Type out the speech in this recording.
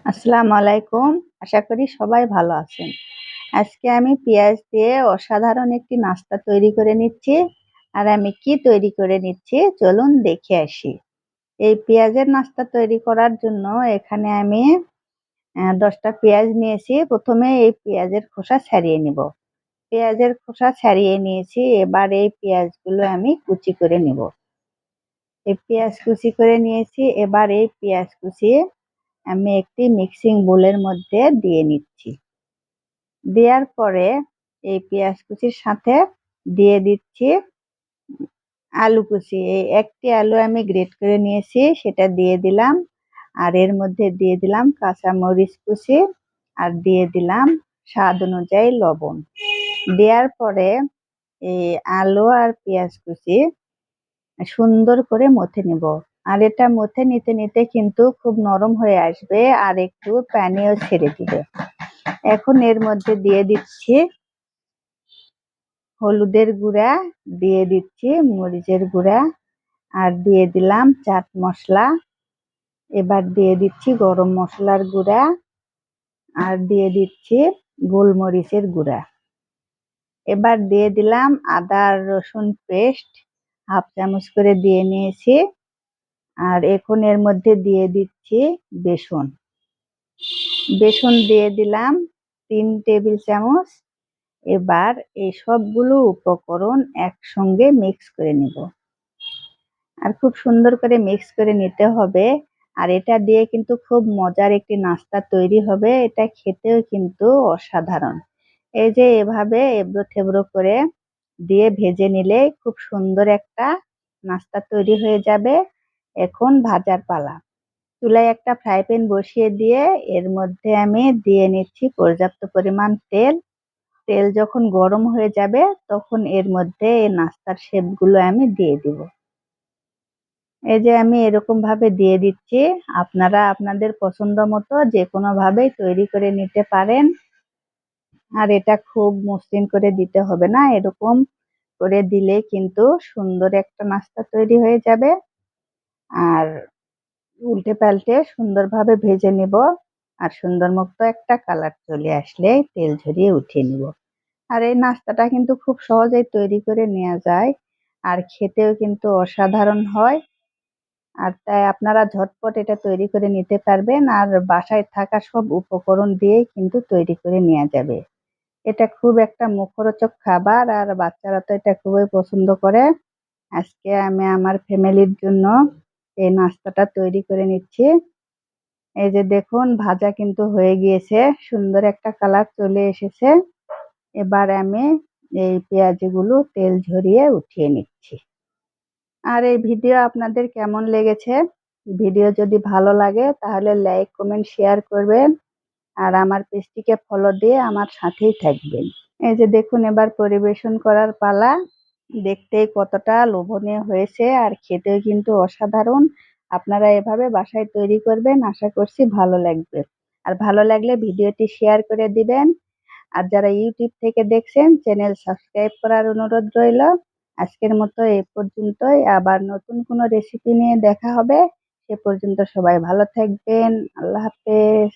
আসসালামু আলাইকুম। আশা করি সবাই ভালো আছেন। আজকে আমি পেঁয়াজ দিয়ে অসাধারণ একটি নাস্তা তৈরি করে নিচ্ছি। আর আমি কি তৈরি করে নিচ্ছি চলুন দেখে আসি। এই পেঁয়াজের নাস্তা তৈরি করার জন্য এখানে আমি ১০ টা পেঁয়াজ নিয়েছি। প্রথমে এই পেঁয়াজের খোসা ছাড়িয়ে নিব। পেঁয়াজের খোসা ছাড়িয়ে নিয়েছি। এবার এই পেঁয়াজগুলো আমি কুচি করে নিব। এই পেঁয়াজ কুচি করে নিয়েছি। এবার এই পেঁয়াজ কুচি আমি একটি মিক্সিং বোলের মধ্যে দিয়ে নিচ্ছি। দেওয়ার পরে এই পেঁয়াজ কুচির সাথে দিয়ে দিচ্ছি আলু কুচি। এই একটি আলু আমি গ্রেট করে নিয়েছি, সেটা দিয়ে দিলাম। আর এর মধ্যে দিয়ে দিলাম কাঁচা মরিচ কুচি, আর দিয়ে দিলাম স্বাদ অনুযায়ী লবণ। দেওয়ার পরে এই আলু আর পেঁয়াজ কুচি সুন্দর করে মথে নিব। আর এটা মথে নিতে নিতে কিন্তু খুব নরম হয়ে আসবে আর একটু পানিও ছেড়ে দিবে। এখন এর মধ্যে দিয়ে দিচ্ছি হলুদের গুঁড়া, দিয়ে দিচ্ছি মরিচের গুঁড়া, আর দিয়ে দিলাম চাট মশলা। এবার দিয়ে দিচ্ছি গরম মশলার গুঁড়া, আর দিয়ে দিচ্ছি গোলমরিচের গুঁড়া। এবার দিয়ে দিলাম আদা আর রসুন পেস্ট, হাফ চামচ করে দিয়ে নিয়েছি। আর এখন এর মধ্যে দিয়ে দিচ্ছি বেসন। বেসন দিয়ে দিলাম ৩ টেবিল চামচ। এবার এই সবগুলো উপকরণ একসঙ্গে মিক্স করে নিব। আর খুব সুন্দর করে মিক্স করে নিতে হবে। আর এটা দিয়ে কিন্তু খুব মজার একটি নাস্তা তৈরি হবে। এটা খেতেও কিন্তু অসাধারণ। এই যে এভাবে এবড়ো থেবড়ো করে দিয়ে ভেজে নিলে খুব সুন্দর একটা নাস্তা তৈরি হয়ে যাবে। এখন ভাজার পালা। চুলায় একটা ফ্রাই প্যান বসিয়ে দিয়ে এর মধ্যে আমি দিয়ে নিচ্ছি পর্যাপ্ত পরিমাণ তেল। তেল যখন গরম হয়ে যাবে তখন এর মধ্যে এই নাস্তার শেপগুলো আমি দিয়ে দিব। এই যে আমি এরকম ভাবে দিয়ে দিচ্ছি। আপনারা আপনাদের পছন্দ মতো যে কোনো ভাবেই তৈরি করে নিতে পারেন। আর এটা খুব মসৃণ করে দিতে হবে না, এরকম করে দিলে কিন্তু সুন্দর একটা নাস্তা তৈরি হয়ে যাবে। আর উল্টে পাল্টে সুন্দরভাবে ভেজে নিব। আর সুন্দর মতো একটা কালার চলে আসলে তেল ঝরিয়ে উঠিয়ে নিব। আর এই নাস্তাটা কিন্তু খুব সহজেই তৈরি করে নেওয়া যায়। আর খেতেও কিন্তু অসাধারণ হয়। আর তাই আপনারা ঝটপট এটা তৈরি করে নিতে পারবেন। আর বাসায় থাকা সব উপকরণ দিয়েই কিন্তু তৈরি করে নেওয়া যাবে। এটা খুব একটা মুখরোচক খাবার আর বাচ্চারা তো এটা খুবই পছন্দ করে। আজকে আমি আমার ফ্যামিলির জন্য এই নাস্তাটা তৈরি করে নিচ্ছি। এই যে দেখুন ভাজা কিন্তু হয়ে গিয়েছে, সুন্দর একটা কালার চলে এসেছে। এবার আমি এই পেঁয়াজগুলো তেল ঝরিয়ে উঠিয়ে নিচ্ছি। আর এই ভিডিও আপনাদের কেমন লেগেছে? ভিডিও যদি ভালো লাগে তাহলে লাইক, কমেন্ট, শেয়ার করবেন। আর আমার পেজটিকে ফলো দিয়ে আমার সাথেই থাকবেন। এই যে দেখুন এবার পরিবেশন করার পালা। দেখতেই কতটা লোভনীয় হয়েছে আর খেতেও কিন্তু অসাধারণ। আপনারা এভাবে বাসায় তৈরি করবেন, আশা করছি ভালো লাগবে। আর ভালো লাগলে ভিডিওটি শেয়ার করে দিবেন। আর যারা ইউটিউব থেকে দেখছেন চ্যানেল সাবস্ক্রাইব করার অনুরোধ রইল। আজকের মতো এই পর্যন্তই, আবার নতুন কোনো রেসিপি নিয়ে দেখা হবে। সে পর্যন্ত সবাই ভালো থাকবেন। আল্লাহ হাফেজ।